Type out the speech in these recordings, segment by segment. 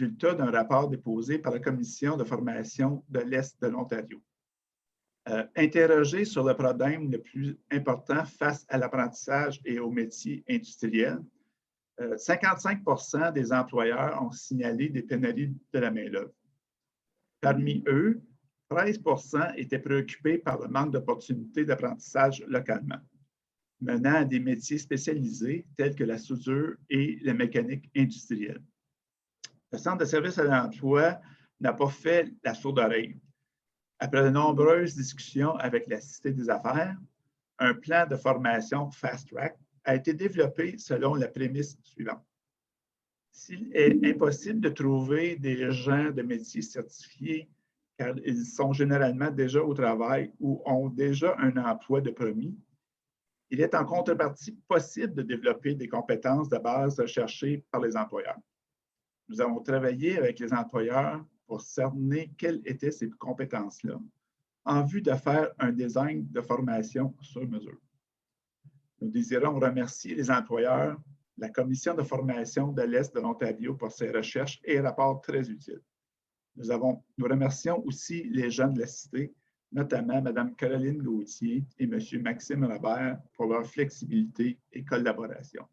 résultats d'un rapport déposé par la Commission de formation de l'Est de l'Ontario. Interrogé sur le problème le plus important face à l'apprentissage et aux métiers industriels, 55% des employeurs ont signalé des pénuries de la main-d'œuvre. Parmi eux, 13% étaient préoccupés par le manque d'opportunités d'apprentissage localement, menant à des métiers spécialisés tels que la soudure et la mécanique industrielle. Le Centre de services à l'emploi n'a pas fait la sourde oreille. Après de nombreuses discussions avec la Cité des affaires, un plan de formation Fast Track a été développé selon la prémisse suivante. S'il est impossible de trouver des gens de métiers certifiés car ils sont généralement déjà au travail ou ont déjà un emploi de promis, il est en contrepartie possible de développer des compétences de base recherchées par les employeurs. Nous avons travaillé avec les employeurs pour cerner quelles étaient ces compétences-là, en vue de faire un design de formation sur mesure. Nous désirons remercier les employeurs, la Commission de formation de l'Est de l'Ontario pour ses recherches et rapports très utiles. Nous remercions aussi les gens de la Cité, notamment Mme Caroline Gauthier et M. Maxime Robert pour leur flexibilité et collaboration.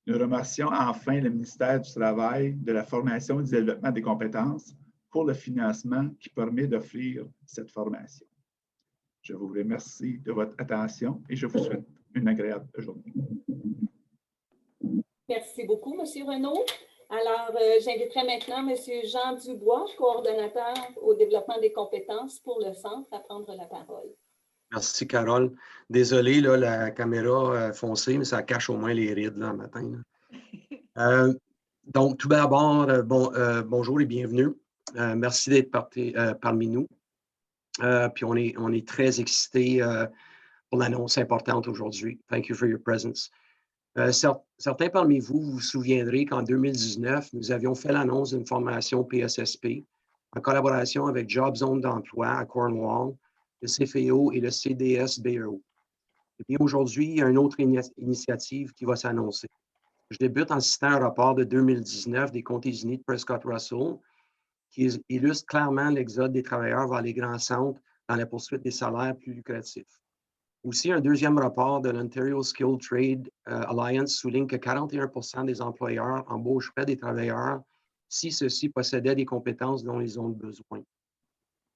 Nous remercions enfin le ministère du Travail, de la Formation et du Développement des compétences pour le financement qui permet d'offrir cette formation. Je vous remercie de votre attention et je vous souhaite une agréable journée. Merci beaucoup, M. Renaud. Alors, j'inviterai maintenant M. Jean Dubois, coordonnateur au développement des compétences pour le Centre, à prendre la parole. Merci, Carole. Désolé, là, la caméra foncée, mais ça cache au moins les rides là, le matin. Donc, tout d'abord, bonjour et bienvenue. Merci d'être parmi nous. Puis, on est très excités pour l'annonce importante aujourd'hui. Thank you for your presence. Certains parmi vous vous souviendrez qu'en 2019, nous avions fait l'annonce d'une formation PSSP en collaboration avec Job Zone d'emploi à Cornwall, le CFEO et le CDS-BEO. Et bien aujourd'hui, il y a une autre initiative qui va s'annoncer. Je débute en citant un rapport de 2019 des Comtés unis de Prescott Russell qui illustre clairement l'exode des travailleurs vers les grands centres dans la poursuite des salaires plus lucratifs. Aussi, un deuxième rapport de l'Ontario Skilled Trade Alliance souligne que 41% des employeurs embaucheraient des travailleurs si ceux-ci possédaient des compétences dont ils ont besoin.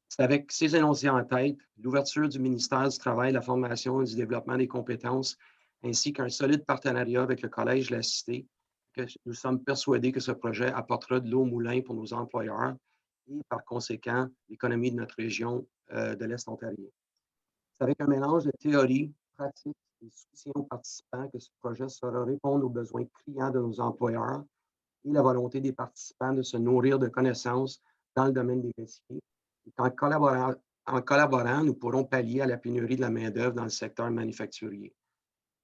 C'est avec ces énoncés en tête, l'ouverture du ministère du Travail, de la Formation et du Développement des compétences, ainsi qu'un solide partenariat avec le Collège de la Cité, que nous sommes persuadés que ce projet apportera de l'eau au moulin pour nos employeurs et, par conséquent, l'économie de notre région de l'Est ontarien. C'est avec un mélange de théorie, pratique et soutien aux participants que ce projet saura répondre aux besoins criants de nos employeurs et la volonté des participants de se nourrir de connaissances dans le domaine des métiers. Et en collaborant, nous pourrons pallier à la pénurie de la main-d'œuvre dans le secteur manufacturier.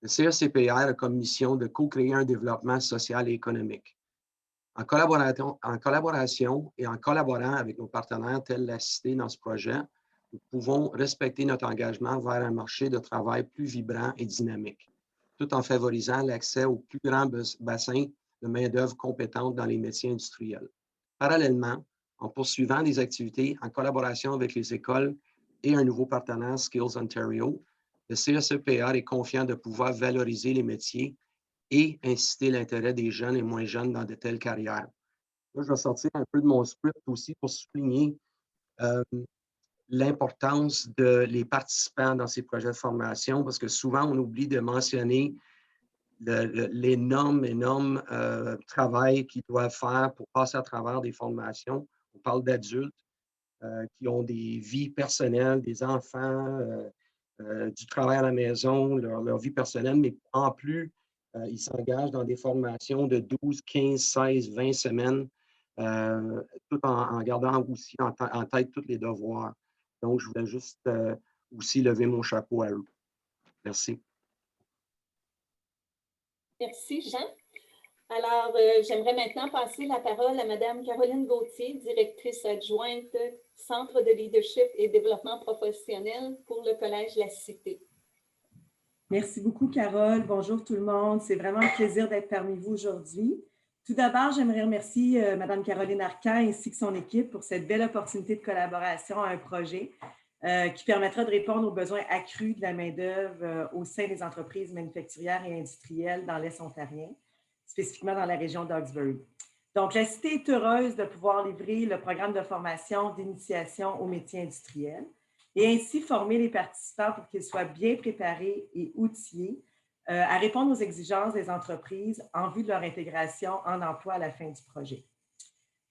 Le CECPR a comme mission de co-créer un développement social et économique. En collaboration et en collaborant avec nos partenaires tels la Cité dans ce projet, nous pouvons respecter notre engagement vers un marché de travail plus vibrant et dynamique, tout en favorisant l'accès aux plus grands bassins de main-d'œuvre compétente dans les métiers industriels. Parallèlement, en poursuivant des activités en collaboration avec les écoles et un nouveau partenaire Skills Ontario, le CECPR est confiant de pouvoir valoriser les métiers et inciter l'intérêt des jeunes et moins jeunes dans de telles carrières. Là, je vais sortir un peu de mon script aussi pour souligner l'importance des participants dans ces projets de formation, parce que souvent, on oublie de mentionner l'énorme travail qu'ils doivent faire pour passer à travers des formations. On parle d'adultes qui ont des vies personnelles, des enfants, du travail à la maison, leur vie personnelle, mais en plus, ils s'engagent dans des formations de 12, 15, 16, 20 semaines, tout en gardant aussi en tête tous les devoirs. Donc, je voulais juste aussi lever mon chapeau à eux. Merci. Merci, Jean. Alors, j'aimerais maintenant passer la parole à Mme Caroline Gauthier, directrice adjointe Centre de leadership et développement professionnel pour le Collège La Cité. Merci beaucoup, Carole. Bonjour tout le monde. C'est vraiment un plaisir d'être parmi vous aujourd'hui. Tout d'abord, j'aimerais remercier Mme Caroline Arcan ainsi que son équipe pour cette belle opportunité de collaboration à un projet qui permettra de répondre aux besoins accrus de la main-d'œuvre au sein des entreprises manufacturières et industrielles dans l'Est ontarien, spécifiquement dans la région d'Hawkesbury. Donc, la Cité est heureuse de pouvoir livrer le programme de formation d'initiation aux métiers industriels et ainsi former les participants pour qu'ils soient bien préparés et outillés à répondre aux exigences des entreprises en vue de leur intégration en emploi à la fin du projet.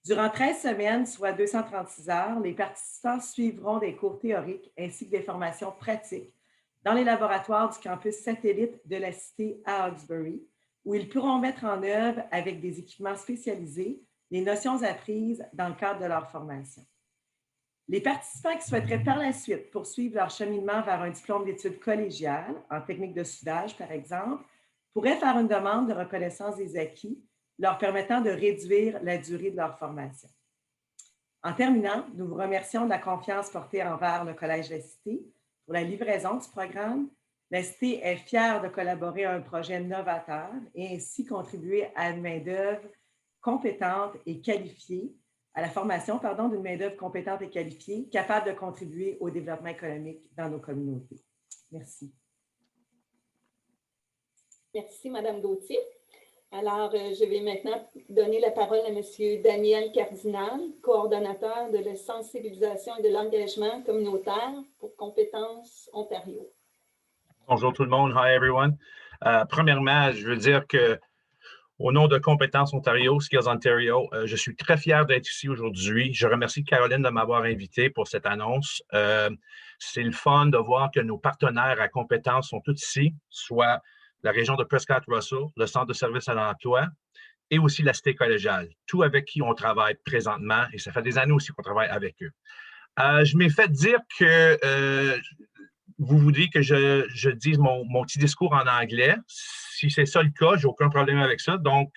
Durant 13 semaines, soit 236 heures, les participants suivront des cours théoriques ainsi que des formations pratiques dans les laboratoires du campus satellite de la Cité à Hawkesbury, où ils pourront mettre en œuvre avec des équipements spécialisés les notions apprises dans le cadre de leur formation. Les participants qui souhaiteraient par la suite poursuivre leur cheminement vers un diplôme d'études collégiales, en technique de soudage par exemple, pourraient faire une demande de reconnaissance des acquis, leur permettant de réduire la durée de leur formation. En terminant, nous vous remercions de la confiance portée envers le Collège de la Cité pour la livraison du programme. La Cité est fière de collaborer à un projet novateur et ainsi contribuer à une main-d'œuvre compétente et qualifiée, à la formation d'une main-d'œuvre compétente et qualifiée, capable de contribuer au développement économique dans nos communautés. Merci. Merci, Mme Gauthier. Alors, je vais maintenant donner la parole à M. Daniel Cardinal, coordonnateur de la sensibilisation et de l'engagement communautaire pour Compétences Ontario. Bonjour tout le monde. Hi everyone. Premièrement, je veux dire que au nom de Compétences Ontario, Skills Ontario, je suis très fier d'être ici aujourd'hui. Je remercie Caroline de m'avoir invité pour cette annonce. C'est le fun de voir que nos partenaires à Compétences sont tous ici, soit la région de Prescott-Russell, le Centre de services à l'emploi et aussi la Cité collégiale, tout avec qui on travaille présentement et ça fait des années aussi qu'on travaille avec eux. Je m'ai fait dire que vous voudriez que je dise mon petit discours en anglais. Si c'est ça le cas, j'ai aucun problème avec ça. Donc,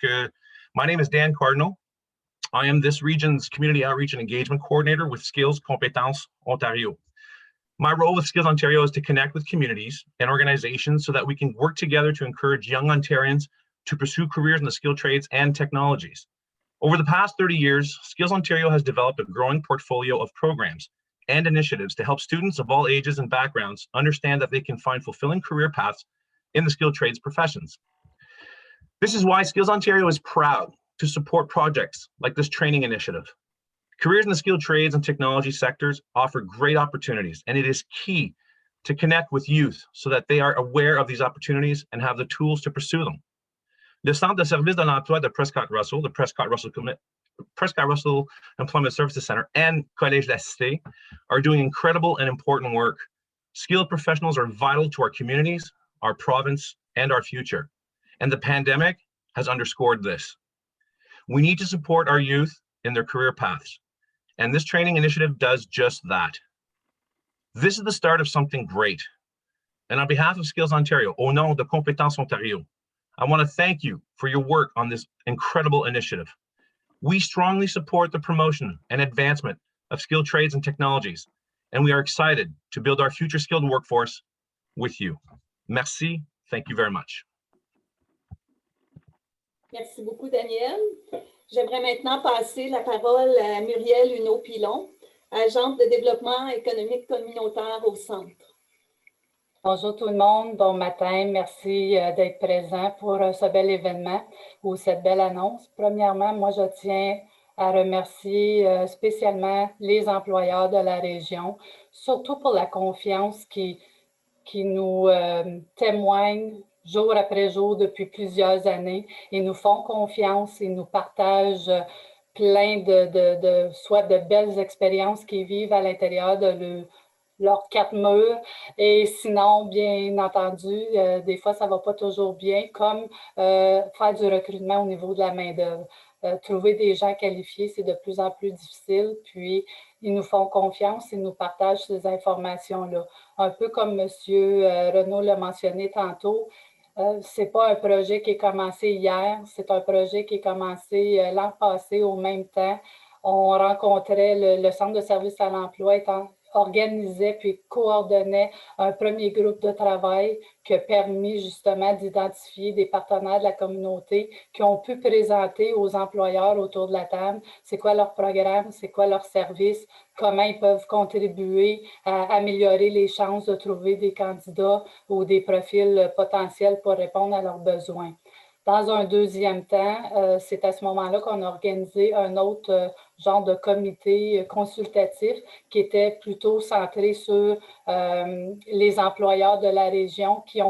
my name is Dan Cardinal. I am this region's Community Outreach and Engagement Coordinator with Skills Compétences Ontario. My role with Skills Ontario is to connect with communities and organizations so that we can work together to encourage young Ontarians to pursue careers in the skilled trades and technologies. Over the past 30 years, Skills Ontario has developed a growing portfolio of programs and initiatives to help students of all ages and backgrounds understand that they can find fulfilling career paths in the skilled trades professions. This is why Skills Ontario is proud to support projects like this training initiative. Careers in the skilled trades and technology sectors offer great opportunities, and it is key to connect with youth so that they are aware of these opportunities and have the tools to pursue them. Le Centre de services de l'emploi de Prescott-Russell, the Prescott-Russell Employment Services Center, and Collège de la Cité are doing incredible and important work. Skilled professionals are vital to our communities, our province, and our future. And the pandemic has underscored this. We need to support our youth in their career paths. And this training initiative does just that. This is the start of something great. And on behalf of Skills Ontario, au nom de Compétences Ontario, I want to thank you for your work on this incredible initiative. We strongly support the promotion and advancement of skilled trades and technologies, and we are excited to build our future skilled workforce with you. Merci. Thank you very much. Merci beaucoup, Daniel. J'aimerais maintenant passer la parole à Muriel Huneau-Pilon, agente de développement économique communautaire au Centre. Bonjour tout le monde, bon matin, merci d'être présent pour ce bel événement ou cette belle annonce. Premièrement, moi je tiens à remercier spécialement les employeurs de la région, surtout pour la confiance qui nous témoignent jour après jour depuis plusieurs années. Ils nous font confiance, ils nous partagent plein soit de belles expériences qu'ils vivent à l'intérieur de leurs quatre murs. Et sinon, bien entendu, des fois, ça ne va pas toujours bien, comme faire du recrutement au niveau de la main-d'œuvre. Trouver des gens qualifiés, c'est de plus en plus difficile. Puis, ils nous font confiance, ils nous partagent ces informations-là. Un peu comme M. Renaud l'a mentionné tantôt, ce n'est pas un projet qui est commencé hier, c'est un projet qui est commencé l'an passé au même temps. On rencontrait le Centre de services à l'emploi organisait puis coordonnait un premier groupe de travail qui a permis justement d'identifier des partenaires de la communauté qui ont pu présenter aux employeurs autour de la table c'est quoi leur programme, c'est quoi leur service, comment ils peuvent contribuer à améliorer les chances de trouver des candidats ou des profils potentiels pour répondre à leurs besoins. Dans un deuxième temps, c'est à ce moment-là qu'on a organisé un autre genre de comité consultatif qui était plutôt centré sur les employeurs de la région qui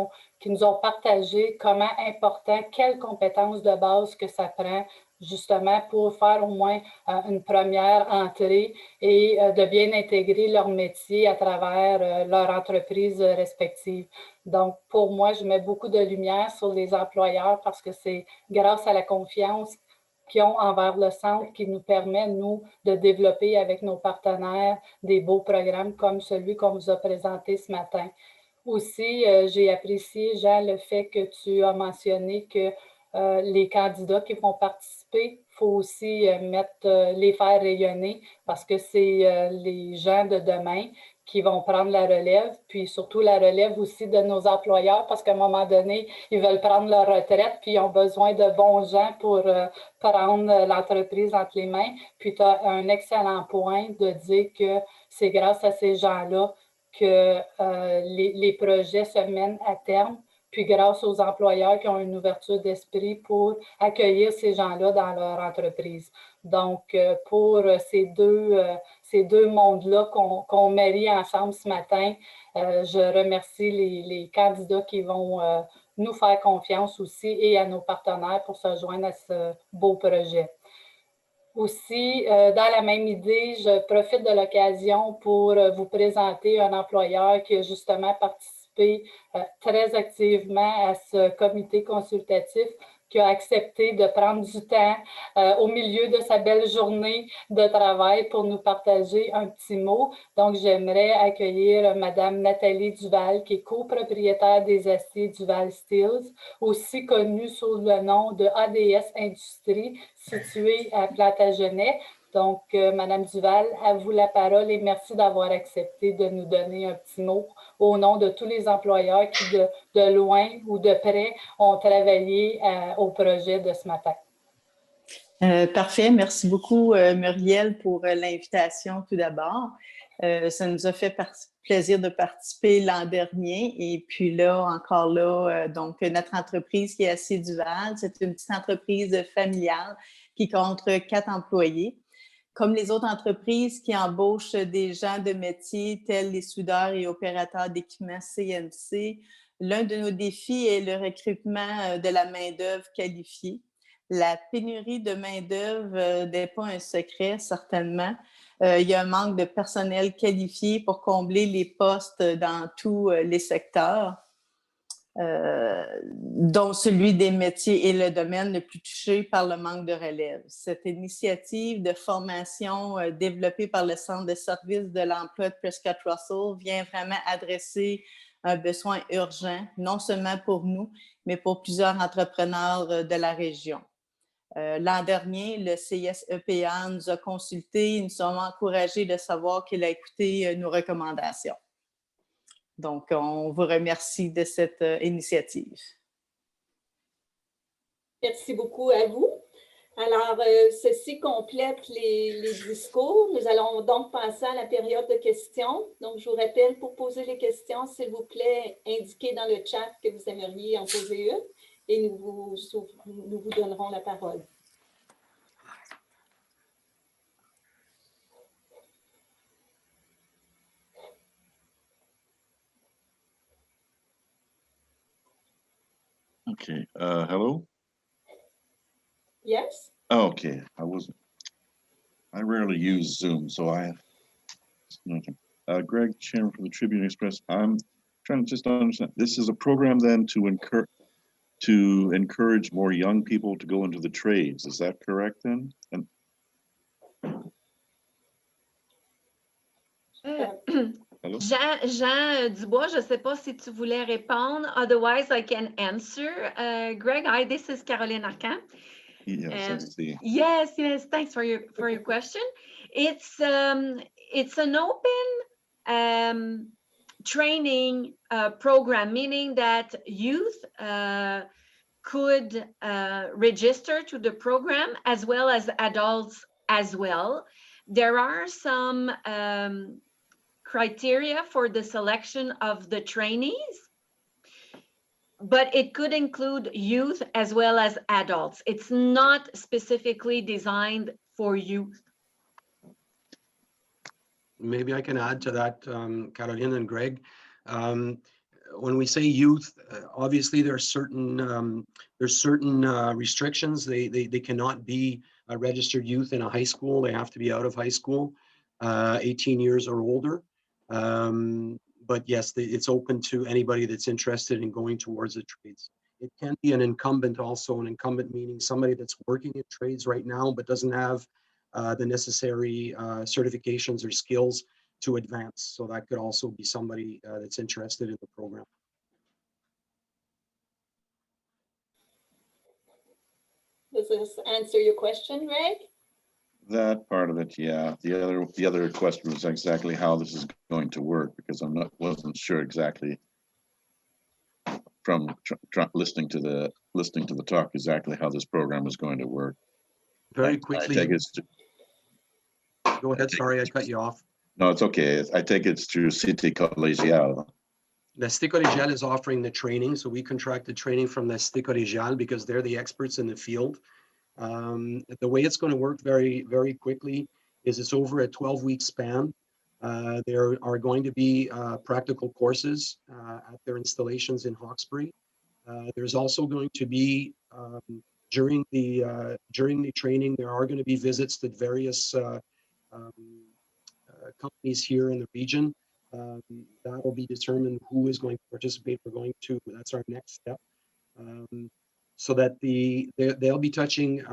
nous ont partagé comment important, quelles compétences de base que ça prend justement pour faire au moins une première entrée et de bien intégrer leur métier à travers leur entreprise respective. Donc, pour moi, je mets beaucoup de lumière sur les employeurs parce que c'est grâce à la confiance qu'ils ont envers le centre qui nous permet, nous, de développer avec nos partenaires des beaux programmes comme celui qu'on vous a présenté ce matin. Aussi, j'ai apprécié, Jean, le fait que tu as mentionné que les candidats qui vont participer, il faut aussi les faire rayonner parce que c'est les gens de demain qui vont prendre la relève, puis surtout la relève aussi de nos employeurs parce qu'à un moment donné, ils veulent prendre leur retraite, puis ils ont besoin de bons gens pour prendre l'entreprise entre les mains. Puis tu as un excellent point de dire que c'est grâce à ces gens-là que les projets se mènent à terme, puis grâce aux employeurs qui ont une ouverture d'esprit pour accueillir ces gens-là dans leur entreprise. Donc, pour ces deux mondes-là qu'on marie ensemble ce matin, je remercie les candidats qui vont nous faire confiance aussi et à nos partenaires pour se joindre à ce beau projet. Aussi, dans la même idée, je profite de l'occasion pour vous présenter un employeur qui a justement participé très activement à ce comité consultatif, qui a accepté de prendre du temps au milieu de sa belle journée de travail pour nous partager un petit mot. Donc, j'aimerais accueillir Mme Nathalie Duval, qui est copropriétaire des aciers Duval Steels, aussi connue sous le nom de ADS Industries, située à Plantagenet. Donc, Mme Duval, à vous la parole et merci d'avoir accepté de nous donner un petit mot au nom de tous les employeurs qui, de loin ou de près, ont travaillé au projet de ce matin. Parfait. Merci beaucoup, Muriel, pour l'invitation tout d'abord. Ça nous a fait plaisir de participer l'an dernier. Et puis là, encore là, donc notre entreprise qui est Acier Duval, c'est une petite entreprise familiale qui compte 4 employés. Comme les autres entreprises qui embauchent des gens de métier tels les soudeurs et opérateurs d'équipements CNC, l'un de nos défis est le recrutement de la main-d'œuvre qualifiée. La pénurie de main-d'œuvre n'est pas un secret, certainement. Il y a un manque de personnel qualifié pour combler les postes dans tous les secteurs, dont celui des métiers est le domaine le plus touché par le manque de relève. Cette initiative de formation développée par le Centre de services de l'emploi de Prescott Russell vient vraiment adresser un besoin urgent, non seulement pour nous, mais pour plusieurs entrepreneurs de la région. L'an dernier, le CSEPA nous a consultés et nous sommes encouragés de savoir qu'il a écouté nos recommandations. Donc, on vous remercie de cette initiative. Merci beaucoup à vous. Alors, ceci complète les discours. Nous allons donc passer à la période de questions. Donc, je vous rappelle, pour poser les questions, s'il vous plaît, indiquez dans le chat que vous aimeriez en poser une et nous vous donnerons la parole. Okay. Hello? Yes? Oh, okay. I rarely use Zoom, so Greg, Chairman for the Tribune Express. I'm trying to just understand. This is a program then to encourage more young people to go into the trades. Is that correct then? And hello? Jean Dubois, je ne sais pas si tu voulais répondre. Otherwise, I can answer. Greg, hi, this is Caroline Arcan. Yes, I see. Yes. Thanks for your question. It's an open training program, meaning that youth could register to the program as well as adults as well. There are some criteria for the selection of the trainees, but it could include youth as well as adults. It's not specifically designed for youth. Maybe I can add to that, Caroline and Greg. When we say youth, obviously there's certain restrictions. They cannot be a registered youth in a high school. They have to be out of high school, 18 years or older. But yes, it's open to anybody that's interested in going towards the trades. It can be an incumbent also, an incumbent meaning somebody that's working in trades right now but doesn't have the necessary certifications or skills to advance. So that could also be somebody that's interested in the program. Does this answer your question, Greg? That part of it, yeah. The other question was exactly how this is going to work, because wasn't sure exactly from listening to the talk exactly how this program is going to work. Very quickly. Go ahead. Sorry, I cut you off. No, it's okay. I take it's through Cité Collégiale. La Cité Collégiale is offering the training, so we contract the training from La Cité Collégiale because they're the experts in the field. The way it's going to work very, very quickly is it's over a 12-week span. There are going to be practical courses at their installations in Hawkesbury. There's also going to be, during the training, there are going to be visits to various companies here in the region. That will be determined who is going to participate. That's our next step. So that they'll be touching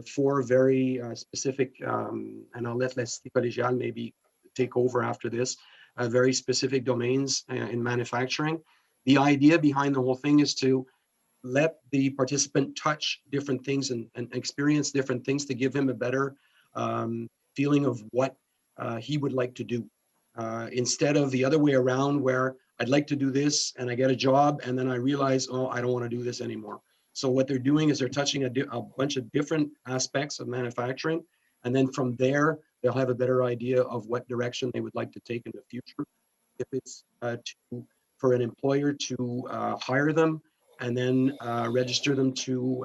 4 very specific, and I'll let La Cité Collégiale maybe take over after this, very specific domains in manufacturing. The idea behind the whole thing is to let the participant touch different things and experience different things to give him a better feeling of what he would like to do. Instead of the other way around where I'd like to do this and I get a job and then I realize, oh, I don't want to do this anymore. So what they're doing is they're touching a bunch of different aspects of manufacturing. And then from there, they'll have a better idea of what direction they would like to take in the future. If it's for an employer to hire them and then register them to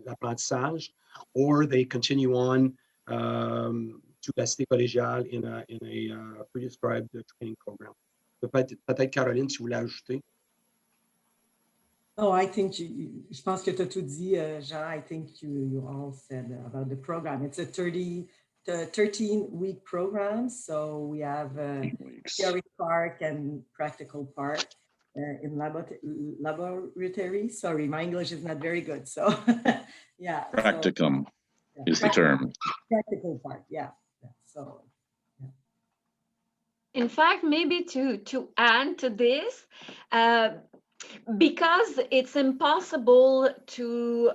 l'apprentissage, or they continue on to La Cité Collégiale in a prescribed training program. Peut-être Caroline, si vous voulez ajouter. Oh, I think je pense que tu as tout dit, Jean. I think you all said about the program. It's a 13-week program. So we have theory part and practical part in laboratory. Sorry, my English is not very good. So yeah. Practicum is the term. Practical part, yeah. So. Yeah. In fact, maybe to add to this, because it's impossible to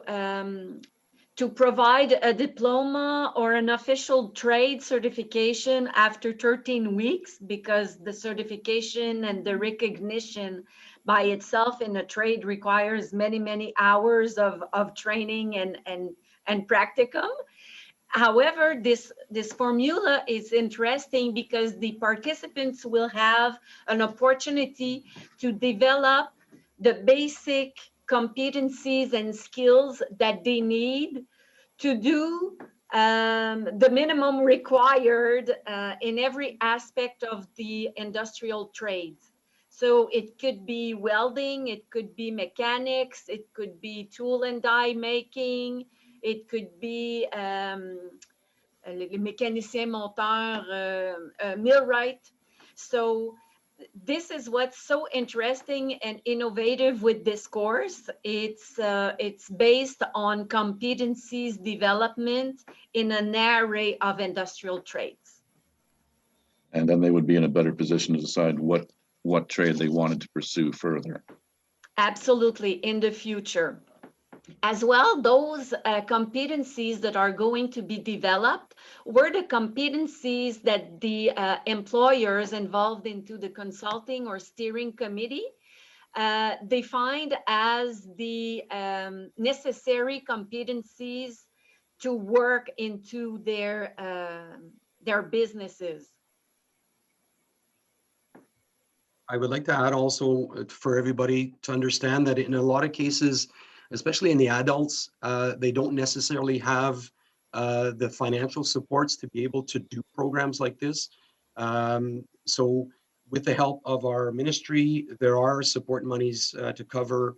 provide a diploma or an official trade certification after 13 weeks, because the certification and the recognition by itself in a trade requires many hours of training and practicum. However, this formula is interesting because the participants will have an opportunity to develop the basic competencies and skills that they need to do the minimum required in every aspect of the industrial trades. So it could be welding, it could be mechanics, it could be tool and die making, it could be les mécaniciens monteurs, millwright. So this is what's so interesting and innovative with this course. It's based on competencies development in an array of industrial trades. And then they would be in a better position to decide what trade they wanted to pursue further. Absolutely, in the future. As well, those competencies that are going to be developed were the competencies that the employers involved into the consulting or steering committee defined as the necessary competencies to work into their businesses. I would like to add also for everybody to understand that in a lot of cases, especially in the adults, they don't necessarily have the financial supports to be able to do programs like this. So with the help of our ministry, there are support monies to cover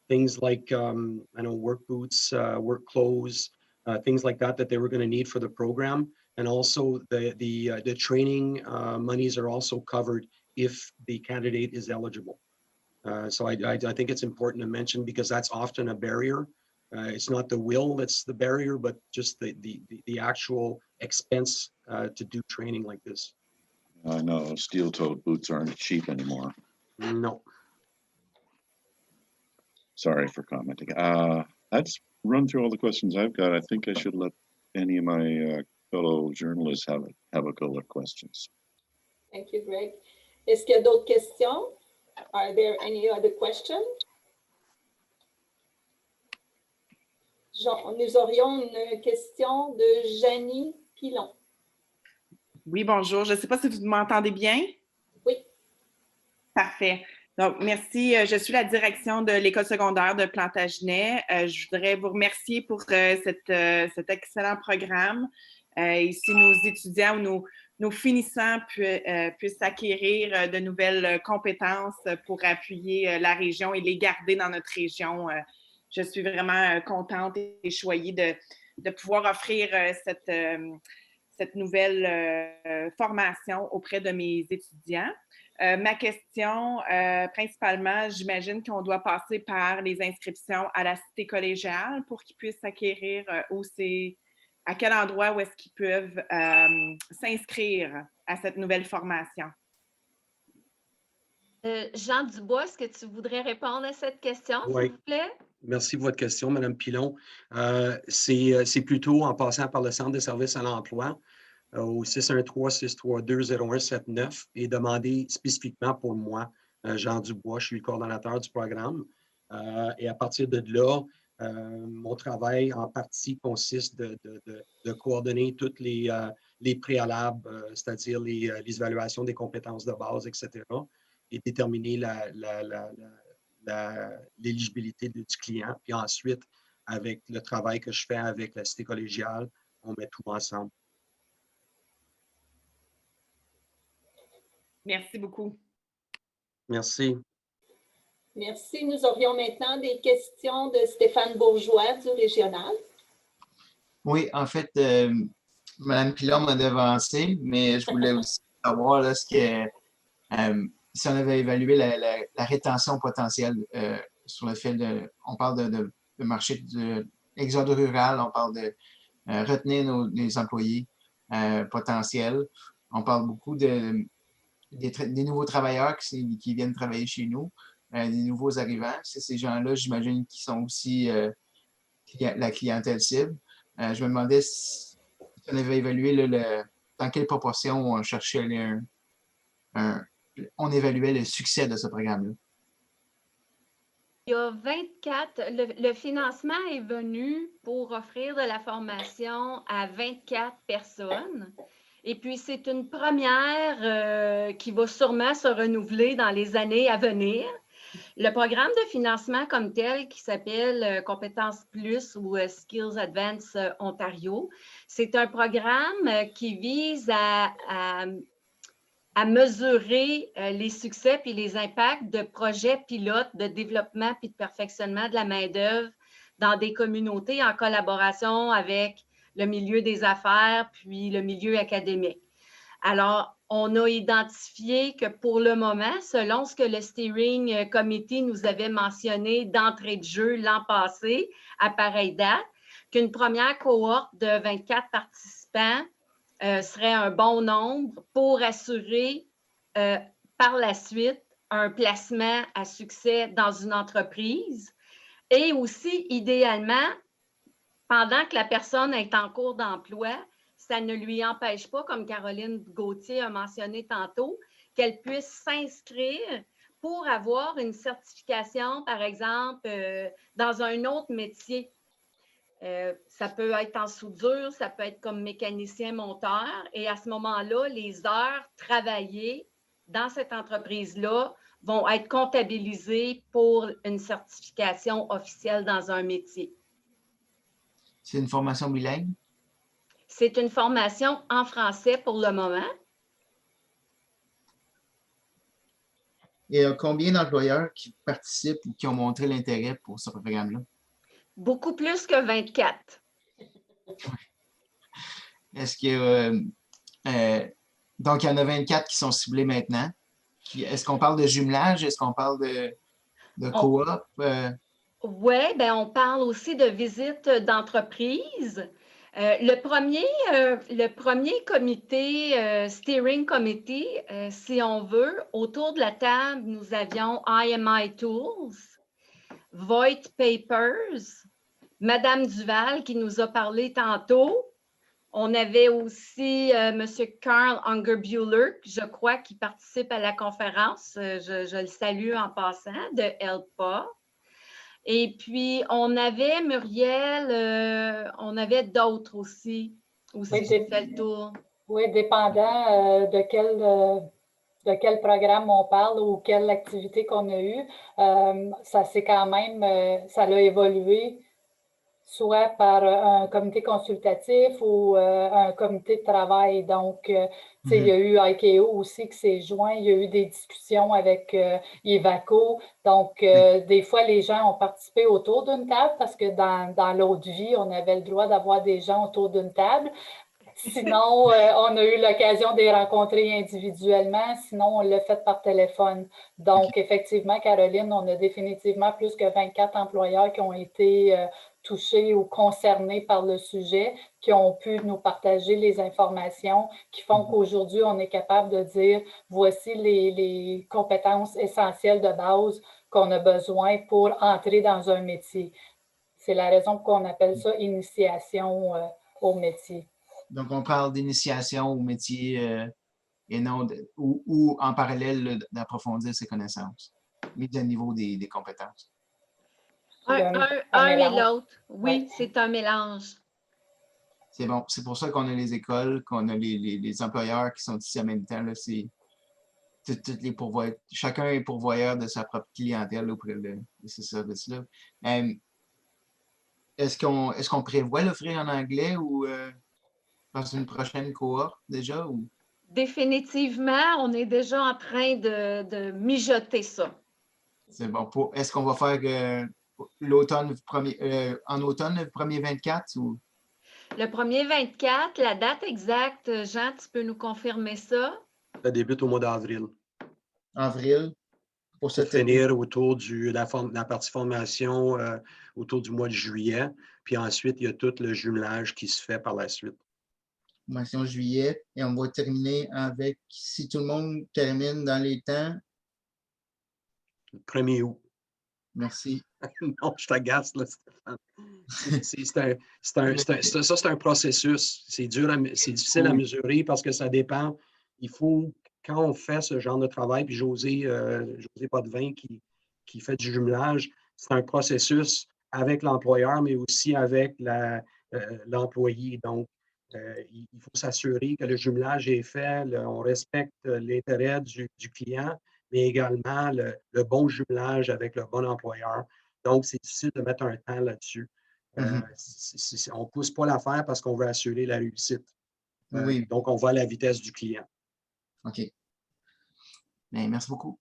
things like, I know, work boots, work clothes, things like that they were going to need for the program. And also the training monies are also covered if the candidate is eligible. So I think it's important to mention because that's often a barrier. It's not the will that's the barrier, but just the actual expense to do training like this. I know steel-toed boots aren't cheap anymore. No. Sorry for commenting. Let's run through all the questions I've got. I think I should let any of my fellow journalists have a go at questions. Thank you, Greg. Est-ce qu'il y a d'autres questions? Are there any other questions? Nous aurions une question de Janie Pilon. Oui, bonjour. Je ne sais pas si vous m'entendez bien. Oui. Parfait. Donc, merci. Je suis la direction de l'école secondaire de Plantagenet. Je voudrais vous remercier pour cet excellent programme. Ici, nos étudiants ou nos finissants puissent acquérir de nouvelles compétences pour appuyer la région et les garder dans notre région. Je suis vraiment contente et choyée de pouvoir offrir cette nouvelle formation auprès de mes étudiants. Ma question, principalement, j'imagine qu'on doit passer par les inscriptions à la cité collégiale pour qu'ils puissent acquérir à quel endroit où est-ce qu'ils peuvent s'inscrire à cette nouvelle formation? Jean Dubois, est-ce que tu voudrais répondre à cette question, Oui. s'il vous plaît? Merci pour votre question, Mme Pilon. C'est plutôt en passant par le Centre de services à l'emploi au 613-632-0179 et demander spécifiquement pour moi, Jean Dubois, je suis le coordonnateur du programme. Et à partir de là, mon travail en partie consiste de coordonner toutes les préalables, c'est-à-dire les évaluations des compétences de base, etc., et déterminer l'éligibilité du client. Puis ensuite, avec le travail que je fais avec la cité collégiale, on met tout ensemble. Merci beaucoup. Merci. Merci. Nous aurions maintenant des questions de Stéphane Bourgeois du Régional. Oui, en fait, Mme Pilon m'a devancé, mais je voulais aussi savoir là, si on avait évalué la rétention potentielle sur le fait on parle de marché d'exode rural, on parle de retenir les employés potentiels. On parle beaucoup des nouveaux travailleurs qui viennent travailler chez nous, des nouveaux arrivants. C'est ces gens-là, j'imagine, qui sont aussi la clientèle cible. Je me demandais si on avait évalué dans quelle proportion on cherchait on évaluait le succès de ce programme-là. Il y a 24, le financement est venu pour offrir de la formation à 24 personnes. Et puis, c'est une première qui va sûrement se renouveler dans les années à venir. Le programme de financement comme tel, qui s'appelle Compétences Plus ou Skills Advance Ontario, c'est un programme qui vise à mesurer les succès puis les impacts de projets pilotes de développement puis de perfectionnement de la main-d'œuvre dans des communautés en collaboration avec le milieu des affaires puis le milieu académique. Alors, on a identifié que pour le moment, selon ce que le Steering Committee nous avait mentionné d'entrée de jeu l'an passé, à pareille date, qu'une première cohorte de 24 participants serait un bon nombre pour assurer par la suite un placement à succès dans une entreprise Et aussi, idéalement, pendant que la personne est en cours d'emploi, ça ne lui empêche pas, comme Caroline Gauthier a mentionné tantôt, qu'elle puisse s'inscrire pour avoir une certification, par exemple, dans un autre métier. Ça peut être en soudure, ça peut être comme mécanicien-monteur. Et à ce moment-là, les heures travaillées dans cette entreprise-là vont être comptabilisées pour une certification officielle dans un métier. C'est une formation bilingue? C'est une formation en français pour le moment. Et combien d'employeurs qui participent ou qui ont montré l'intérêt pour ce programme-là? Beaucoup plus que 24. Est-ce que donc, il y en a 24 qui sont ciblés maintenant. Est-ce qu'on parle de jumelage? Est-ce qu'on parle de coop? Oui, ben on parle aussi de visite d'entreprise. Le premier comité, steering committee, si on veut, autour de la table, nous avions IMI Tools, Voight Papers, Madame Duval qui nous a parlé tantôt. On avait aussi M. Karl Ungerbuehler, je crois, qui participe à la conférence. Je le salue en passant, de ELPA. Et puis, on avait Muriel, on avait d'autres aussi qui fait le tour. Oui, dépendant de quel programme on parle ou quelle activité qu'on a eue, ça s'est quand même, ça a évolué soit par un comité consultatif ou un comité de travail. Donc, il y a eu IKEO aussi qui s'est joint, il y a eu des discussions avec IVACO. Donc, des fois, les gens ont participé autour d'une table parce que dans l'autre vie, on avait le droit d'avoir des gens autour d'une table. Sinon, on a eu l'occasion de les rencontrer individuellement. Sinon, on l'a fait par téléphone. Donc, effectivement, Caroline, on a définitivement plus que 24 employeurs qui ont été touchés ou concernés par le sujet, qui ont pu nous partager les informations qui font qu'aujourd'hui, on est capable de dire voici les compétences essentielles de base qu'on a besoin pour entrer dans un métier. C'est la raison pour qu'on appelle ça initiation au métier. Donc, on parle d'initiation au métier et non ou en parallèle d'approfondir ses connaissances, mais au niveau des compétences. Un et l'autre. Oui, c'est un mélange. C'est bon. C'est pour ça qu'on a les écoles, qu'on a les employeurs qui sont ici en même temps. C'est tous les pourvoyeurs. Chacun est pourvoyeur de sa propre clientèle auprès de ces services-là. Est-ce qu'on prévoit l'offrir en anglais ou dans une prochaine cohorte déjà? Ou? Définitivement, on est déjà en train de mijoter ça. C'est bon. Est-ce qu'on va faire l'automne en automne, le premier 24? Ou? Le premier 24, la date exacte, Jean, tu peux nous confirmer ça? Ça débute au mois d'avril. Avril? Pour finir autour de la partie formation autour du mois de juillet. Puis ensuite, il y a tout le jumelage qui se fait par la suite. Formation juillet. Et on va terminer avec, si tout le monde termine dans les temps. Le 1er août. Merci. Non, je t'agace, là, Stéphane. Ça, c'est un processus. C'est difficile à mesurer parce que ça dépend. Il faut, quand on fait ce genre de travail, puis José Potvin qui fait du jumelage, c'est un processus avec l'employeur, mais aussi avec l'employé. Donc, il faut s'assurer que le jumelage est fait, on respecte l'intérêt du client, mais également le bon jumelage avec le bon employeur. Donc, c'est difficile de mettre un temps là-dessus. On ne pousse pas l'affaire parce qu'on veut assurer la réussite. Oui. Donc, on va à la vitesse du client. OK. Bien, merci beaucoup.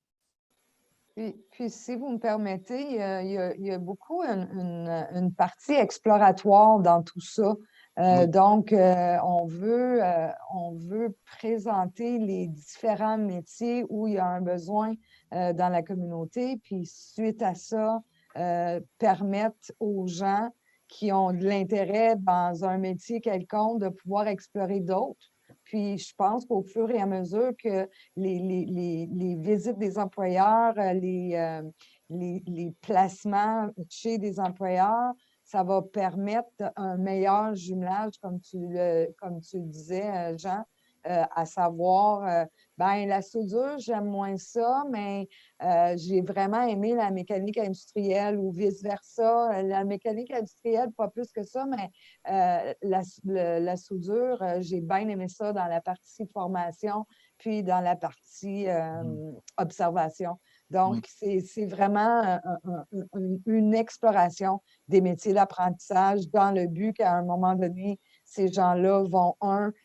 Puis, si vous me permettez, il y a beaucoup une partie exploratoire dans tout ça. Donc, on veut présenter les différents métiers où il y a un besoin dans la communauté, puis suite à ça, permettre aux gens qui ont de l'intérêt dans un métier quelconque de pouvoir explorer d'autres. Puis, je pense qu'au fur et à mesure que les visites des employeurs, les placements chez des employeurs, ça va permettre un meilleur jumelage, comme tu le disais, Jean, à savoir, ben la soudure, j'aime moins ça, mais j'ai vraiment aimé la mécanique industrielle ou vice-versa. La mécanique industrielle, pas plus que ça, mais la soudure, j'ai bien aimé ça dans la partie formation, puis dans la partie observation. Donc, c'est vraiment une exploration des métiers d'apprentissage dans le but qu'à un moment donné, ces gens-là vont,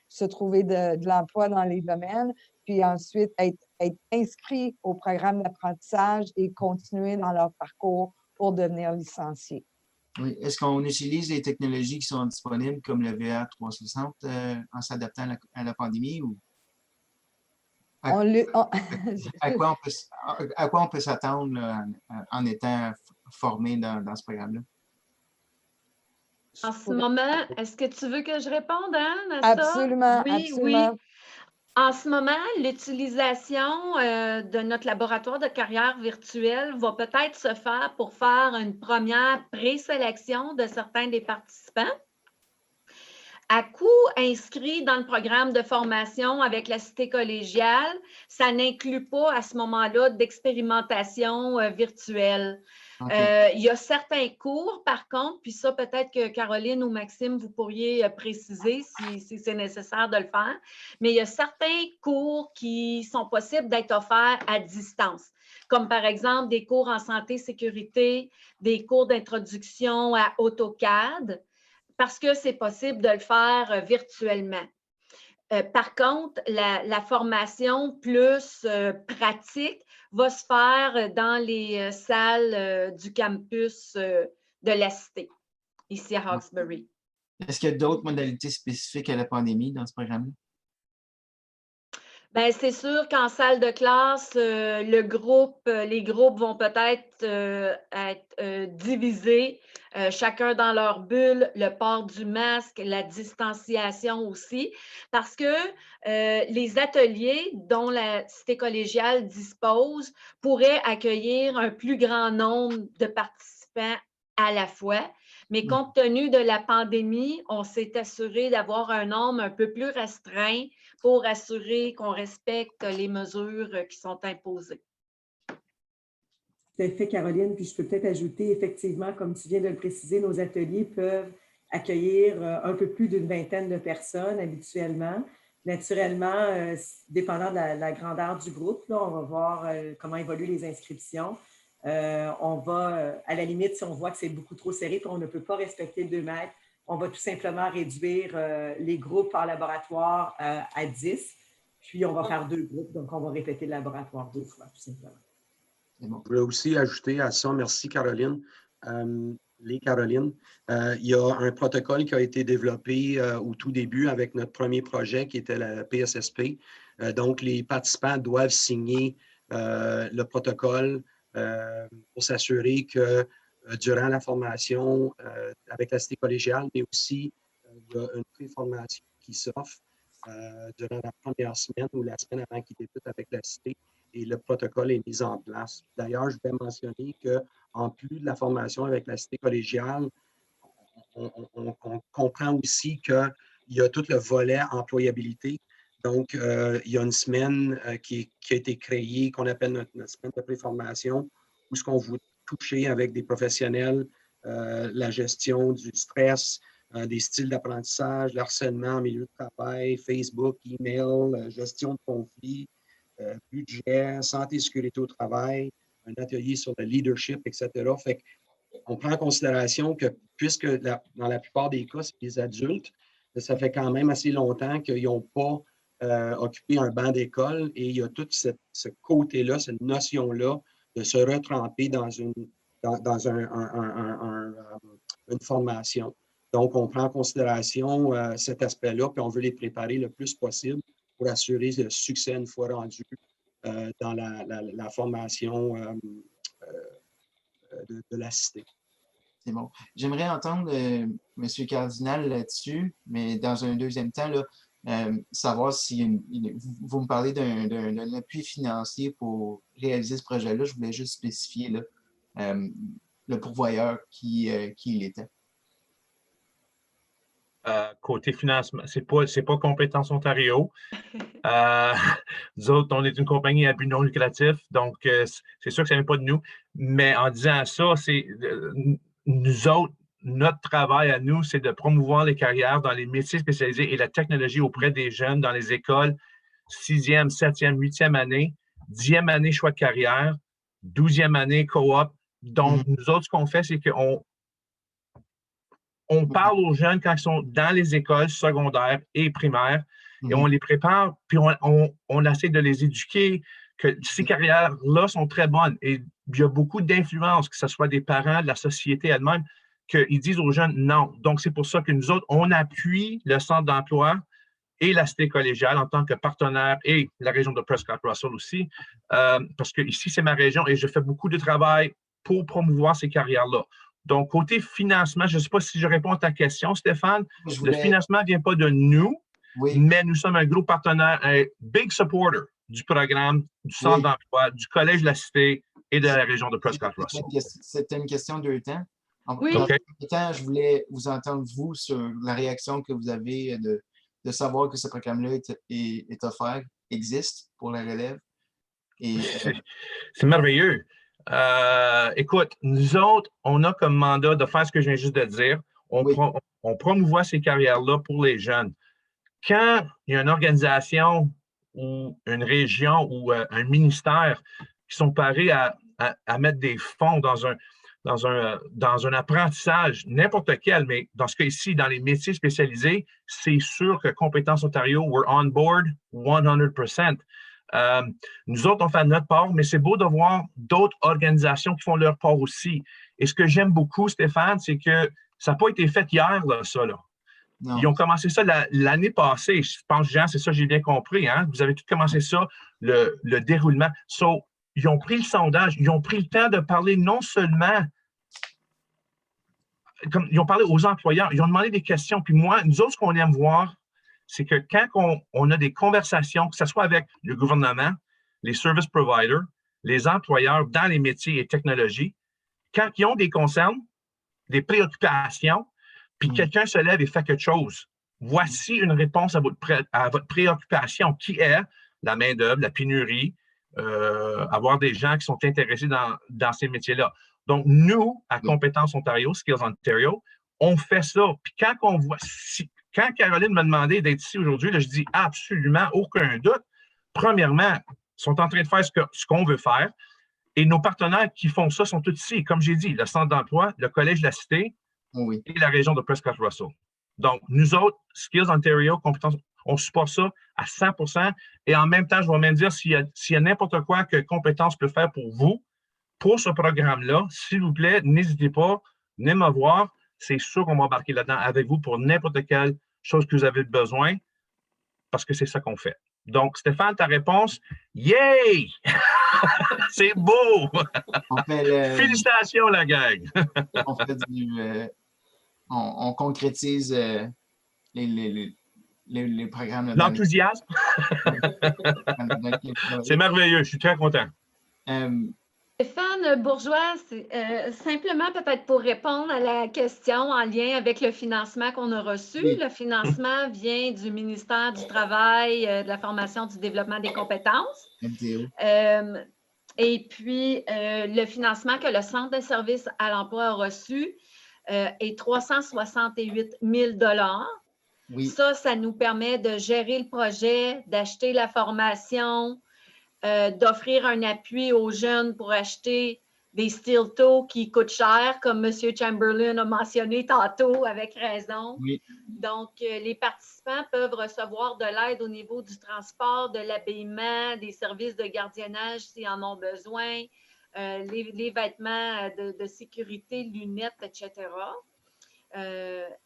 se trouver de l'emploi dans les domaines, puis ensuite être inscrits au programme d'apprentissage et continuer dans leur parcours pour devenir licenciés. Oui. Est-ce qu'on utilise les technologies qui sont disponibles comme le VR 360 en s'adaptant à la pandémie ou à quoi on peut s'attendre en étant formé dans ce programme-là? En ce moment, est-ce que tu veux que je réponde, Anne, à ça? Absolument, Oui, absolument. oui. En ce moment, l'utilisation de notre laboratoire de carrière virtuelle va peut-être se faire pour faire une première présélection de certains des participants. À coût inscrit dans le programme de formation avec la cité collégiale, ça n'inclut pas à ce moment-là d'expérimentation virtuelle. Okay. Il y a certains cours, par contre, puis ça, peut-être que Caroline ou Maxime, vous pourriez préciser si c'est nécessaire de le faire, mais il y a certains cours qui sont possibles d'être offerts à distance, comme par exemple des cours en santé-sécurité, des cours d'introduction à AutoCAD, parce que c'est possible de le faire virtuellement. Par contre, la formation plus pratique va se faire dans les salles du campus de la Cité, ici à Hawkesbury. Est-ce qu'il y a d'autres modalités spécifiques à la pandémie dans ce programme-là? Bien, c'est sûr qu'en salle de classe, les groupes vont peut-être être divisés, chacun dans leur bulle, le port du masque, la distanciation aussi, parce que les ateliers dont la cité collégiale dispose pourraient accueillir un plus grand nombre de participants à la fois. Mais compte tenu de la pandémie, on s'est assuré d'avoir un nombre un peu plus restreint pour assurer qu'on respecte les mesures qui sont imposées. Tout à fait, Caroline. Puis je peux peut-être ajouter, effectivement, comme tu viens de le préciser, nos ateliers peuvent accueillir un peu plus d'une vingtaine de personnes habituellement. Naturellement, dépendant de la grandeur du groupe, là, on va voir comment évoluent les inscriptions. On va, à la limite, si on voit que c'est beaucoup trop serré et qu'on ne peut pas respecter 2 mètres, on va tout simplement réduire les groupes en laboratoire à 10, puis on va faire 2 groupes, donc on va répéter le laboratoire 2 fois, tout simplement. Je voulais aussi ajouter à ça, merci Caroline. Caroline, il y a un protocole qui a été développé au tout début avec notre premier projet qui était la PSSP. Donc, les participants doivent signer le protocole pour s'assurer que durant la formation avec la cité collégiale, mais aussi il y a une pré-formation qui s'offre durant la première semaine ou la semaine avant qu'il débute avec la cité et le protocole est mis en place. D'ailleurs, je vais mentionner qu'en plus de la formation avec la cité collégiale, on comprend aussi qu'il y a tout le volet employabilité. Donc, il y a une semaine qui a été créée, qu'on appelle notre semaine de pré-formation, où ce qu'on veut toucher avec des professionnels la gestion du stress, des styles d'apprentissage, l'harcèlement en milieu de travail, Facebook, email, gestion de conflits, budget, santé et sécurité au travail, un atelier sur le leadership, etc. Fait qu'on prend en considération que, puisque dans la plupart des cas, c'est des adultes, ça fait quand même assez longtemps qu'ils n'ont pas occupé un banc d'école et il y a tout ce côté-là, cette notion-là de se retremper dans une formation. Donc, on prend en considération cet aspect-là, puis on veut les préparer le plus possible pour assurer le succès une fois rendu dans la formation de la cité. C'est bon. J'aimerais entendre M. Cardinal là-dessus, mais dans un deuxième temps, là, savoir si vous me parlez d'un appui financier pour réaliser ce projet-là. Je voulais juste spécifier là, le pourvoyeur qui il était. Côté financement, c'est pas Compétences Ontario. Nous autres, on est une compagnie à but non lucratif, donc c'est sûr que ça ne vient pas de nous. Mais en disant ça, nous autres, notre travail à nous, c'est de promouvoir les carrières dans les métiers spécialisés et la technologie auprès des jeunes dans les écoles 6e, 7e, 8e année, 10e année choix de carrière, 12e année coop. Donc, nous autres, ce qu'on fait, c'est qu'on parle aux jeunes quand ils sont dans les écoles secondaires et primaires et on les prépare, puis on essaie de les éduquer que ces carrières-là sont très bonnes. Et il y a beaucoup d'influence, que ce soit des parents, de la société elle-même, qu'ils disent aux jeunes non. Donc, c'est pour ça que nous autres, on appuie le centre d'emploi et la cité collégiale en tant que partenaire et la région de Prescott-Russell aussi, parce que ici, c'est ma région et je fais beaucoup de travail pour promouvoir ces carrières-là. Donc, côté financement, je ne sais pas si je réponds à ta question, Stéphane. Le financement ne vient pas de nous, mais nous sommes un gros partenaire, un big supporter du programme, du centre d'emploi, du Collège de la Cité et de la région de Prescott-Russell. C'était une question de temps. Oui. Dans le temps, je voulais vous entendre, vous, sur la réaction que vous avez de savoir que ce programme-là est offert, existe pour la relève. C'est merveilleux. Écoute, nous autres, on a comme mandat de faire ce que je viens juste de dire. On promouvoit ces carrières-là pour les jeunes. Quand il y a une organisation ou une région ou un ministère qui sont parés à mettre des fonds dans un apprentissage, n'importe quel, mais dans ce cas ici, dans les métiers spécialisés, c'est sûr que Compétences Ontario, we're on board 100%. Nous autres, on fait notre part, mais c'est beau de voir d'autres organisations qui font leur part aussi. Et ce que j'aime beaucoup, Stéphane, c'est que ça n'a pas été fait hier, là, ça. Là. Ils ont commencé ça l'année passée. Je pense, Jean, c'est ça, j'ai bien compris. Hein? Vous avez tout commencé ça, le déroulement. So, ils ont pris le sondage, ils ont pris le temps de parler non seulement, comme ils ont parlé aux employeurs, ils ont demandé des questions. Puis moi, nous autres, ce qu'on aime voir, c'est que quand on a des conversations, que ce soit avec le gouvernement, les service providers, les employeurs dans les métiers et technologies, quand ils ont des concerns, des préoccupations, puis quelqu'un se lève et fait quelque chose, voici une réponse à votre préoccupation qui est la main-d'œuvre, la pénurie, avoir des gens qui sont intéressés dans ces métiers-là. Donc, nous, à Compétences Ontario, Skills Ontario, on fait ça. Puis quand on voit... Quand Caroline m'a demandé d'être ici aujourd'hui, je dis absolument aucun doute. Premièrement, ils sont en train de faire ce qu'on veut faire. Et nos partenaires qui font ça sont tous ici. Comme j'ai dit, le Centre d'emploi, le Collège de la Cité et la région de Prescott-Russell. Donc, nous autres, Skills Ontario, Compétences, on supporte ça à 100%. Et en même temps, je vais même dire, s'il y a n'importe quoi que Compétences peut faire pour vous, pour ce programme-là, s'il vous plaît, n'hésitez pas, venez me voir. C'est sûr qu'on va embarquer là-dedans avec vous pour n'importe quelle chose que vous avez besoin, parce que c'est ça qu'on fait. Donc, Stéphane, ta réponse, yay! C'est beau! Félicitations, la gang! On concrétise les programmes. L'enthousiasme? C'est merveilleux, je suis très content. Stéphane Bourgeois, simplement peut-être pour répondre à la question en lien avec le financement qu'on a reçu. Le financement vient du ministère du Travail, de la Formation, du Développement des compétences. Et puis, le financement que le Centre de services à l'emploi a reçu est 368 000 $. Ça nous permet de gérer le projet, d'acheter la formation, d'offrir un appui aux jeunes pour acheter des steel toe qui coûtent cher, comme M. Chamberlain a mentionné tantôt, avec raison. Donc, les participants peuvent recevoir de l'aide au niveau du transport, de l'habillement, des services de gardiennage s'ils en ont besoin, les vêtements de sécurité, lunettes, etc.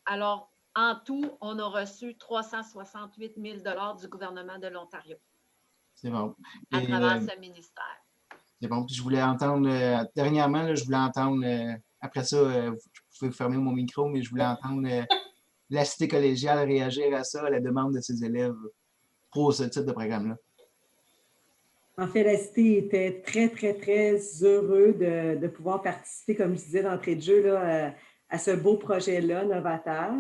Alors, en tout, on a reçu 368 000 $ du gouvernement de l'Ontario. C'est bon. À travers ce ministère. C'est bon. Puis je voulais entendre, dernièrement, là, je voulais entendre, après ça, vous pouvez fermer mon micro, mais je voulais entendre la cité collégiale réagir à ça, à la demande de ses élèves pour ce type de programme-là. En fait, la Cité était très, très, très heureux de pouvoir participer, comme je disais d'entrée de jeu, là, à ce beau projet-là, novateur.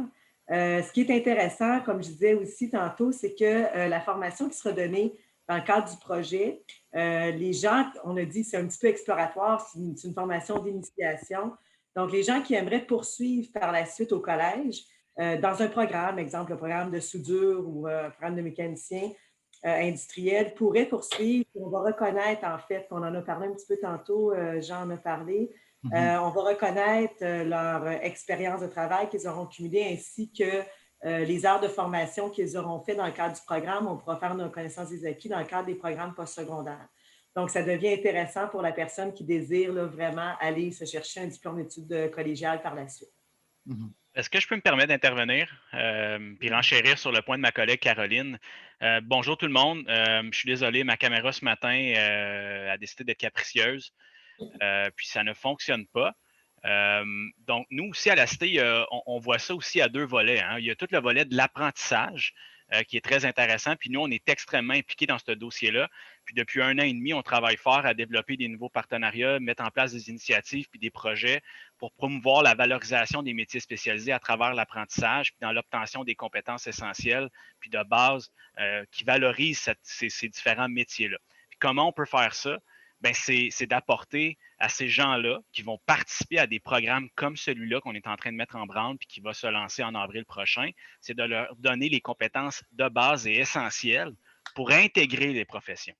Ce qui est intéressant, comme je disais aussi tantôt, c'est que la formation qui sera donnée dans le cadre du projet, les gens, on a dit, c'est un petit peu exploratoire, c'est une formation d'initiation. Donc, les gens qui aimeraient poursuivre par la suite au collège, dans un programme, exemple, le programme de soudure ou un programme de mécanicien, industriels pourraient poursuivre. On va reconnaître, en fait, on en a parlé un petit peu tantôt, Jean en a parlé, on va reconnaître leur expérience de travail qu'ils auront cumulée ainsi que les heures de formation qu'ils auront fait dans le cadre du programme. On pourra faire une reconnaissance des acquis dans le cadre des programmes postsecondaires. Donc, ça devient intéressant pour la personne qui désire là, vraiment aller se chercher un diplôme d'études collégiales par la suite. Est-ce que je peux me permettre d'intervenir puis renchérir sur le point de ma collègue Caroline? Bonjour tout le monde. Je suis désolé, ma caméra ce matin a décidé d'être capricieuse, puis ça ne fonctionne pas. Donc, nous aussi à la Cité, on voit ça aussi à deux volets. Hein. Il y a tout le volet de l'apprentissage qui est très intéressant. Puis nous, on est extrêmement impliqués dans ce dossier-là. Puis depuis 1 an et demi, on travaille fort à développer des nouveaux partenariats, mettre en place des initiatives puis des projets pour promouvoir la valorisation des métiers spécialisés à travers l'apprentissage puis dans l'obtention des compétences essentielles puis de base qui valorisent ces différents métiers-là. Puis comment on peut faire ça? Bien, c'est d'apporter à ces gens-là qui vont participer à des programmes comme celui-là qu'on est en train de mettre en branle puis qui va se lancer en avril prochain, c'est de leur donner les compétences de base et essentielles pour intégrer les professions.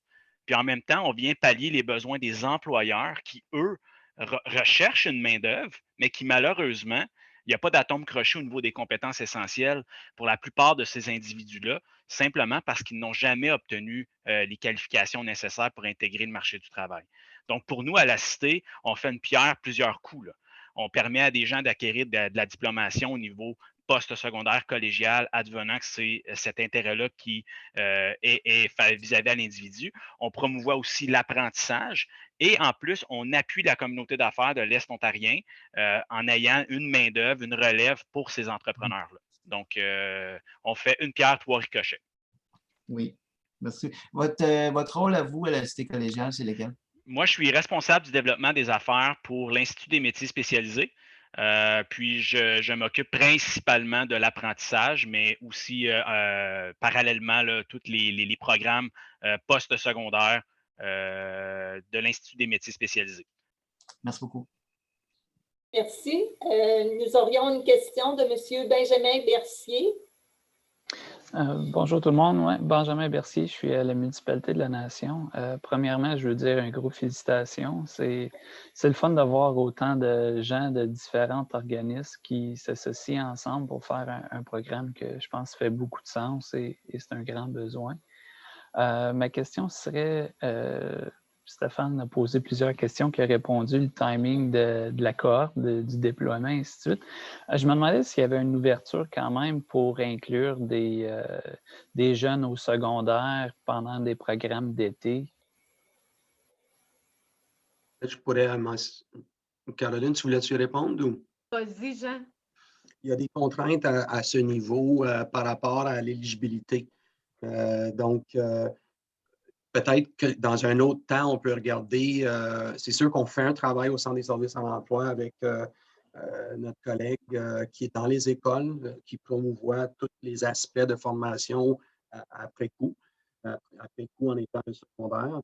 Puis en même temps, on vient pallier les besoins des employeurs qui, eux, recherchent une main-d'œuvre, mais qui malheureusement, il n'y a pas d'atome croché au niveau des compétences essentielles pour la plupart de ces individus-là, simplement parce qu'ils n'ont jamais obtenu les qualifications nécessaires pour intégrer le marché du travail. Donc, pour nous, à la Cité, on fait une pierre plusieurs coups. Là. On permet à des gens d'acquérir de la diplomation au niveau post-secondaire collégial, advenant que c'est cet intérêt-là qui est vis-à-vis à l'individu. On promouvoit aussi l'apprentissage et en plus, on appuie la communauté d'affaires de l'Est ontarien en ayant une main-d'œuvre, une relève pour ces entrepreneurs-là. Donc, on fait une pierre, 3 ricochets. Oui, merci. Votre rôle à vous à la Cité collégiale, c'est lequel? Moi, je suis responsable du développement des affaires pour l'Institut des métiers spécialisés. Puis, je m'occupe principalement de l'apprentissage, mais aussi parallèlement, là, tous les programmes post-secondaires de l'Institut des métiers spécialisés. Merci beaucoup. Merci. Nous aurions une question de M. Benjamin Bercier. Bonjour tout le monde, ouais, Benjamin Bercier, je suis à la municipalité de la Nation. Premièrement, je veux dire un gros félicitations. C'est le fun d'avoir autant de gens de différents organismes qui s'associent ensemble pour faire un programme que je pense fait beaucoup de sens et c'est un grand besoin. Ma question serait, Stéphane a posé plusieurs questions qui a répondu, le timing de la cohorte, du déploiement, et ainsi de suite. Je me demandais s'il y avait une ouverture quand même pour inclure des jeunes au secondaire pendant des programmes d'été. Je pourrais, Caroline, tu voulais-tu répondre? Ou? Vas-y, Jean. Il y a des contraintes à ce niveau par rapport à l'éligibilité. Peut-être que dans un autre temps, on peut regarder, c'est sûr qu'on fait un travail au Centre des services à l'emploi avec notre collègue qui est dans les écoles, qui promouvoit tous les aspects de formation après coup en étant un secondaire.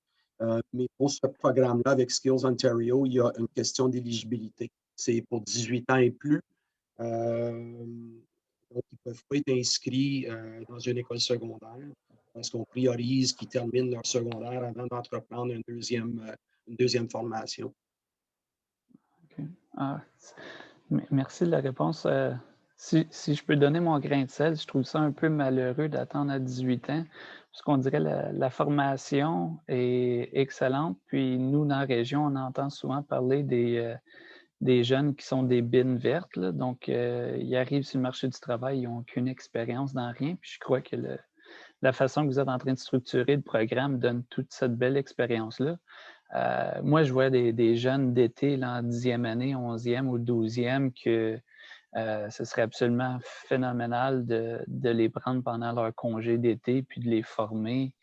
Mais pour ce programme-là, avec Skills Ontario, il y a une question d'éligibilité. C'est pour 18 ans et plus. Donc, ils ne peuvent pas être inscrits dans une école secondaire parce qu'on priorise qu'ils terminent leur secondaire avant d'entreprendre une deuxième formation. Okay. Merci de la réponse. Si je peux donner mon grain de sel, je trouve ça un peu malheureux d'attendre à 18 ans, parce qu'on dirait que la formation est excellente. Puis nous, dans la région, on entend souvent parler des jeunes qui sont des bines vertes. Là. Donc, ils arrivent sur le marché du travail, ils n'ont aucune expérience dans rien. Puis je crois que la façon que vous êtes en train de structurer le programme donne toute cette belle expérience-là. Moi, je vois des jeunes d'été en 10e année, 11e ou 12e que ce serait absolument phénoménal de les prendre pendant leur congé d'été puis de les former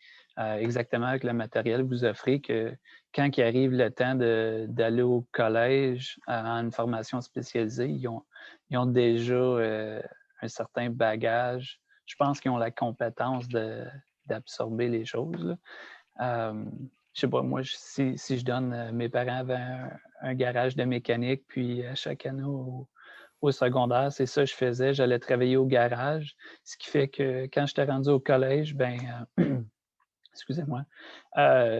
exactement avec le matériel que vous offrez, que quand il arrive le temps d'aller au collège en une formation spécialisée, ils ont déjà un certain bagage. Je pense qu'ils ont la compétence d'absorber les choses. Je sais pas, moi, si je donne, mes parents avaient un garage de mécanique, puis à chaque année au secondaire, c'est ça que je faisais. J'allais travailler au garage, ce qui fait que quand j'étais rendu au collège, excusez-moi,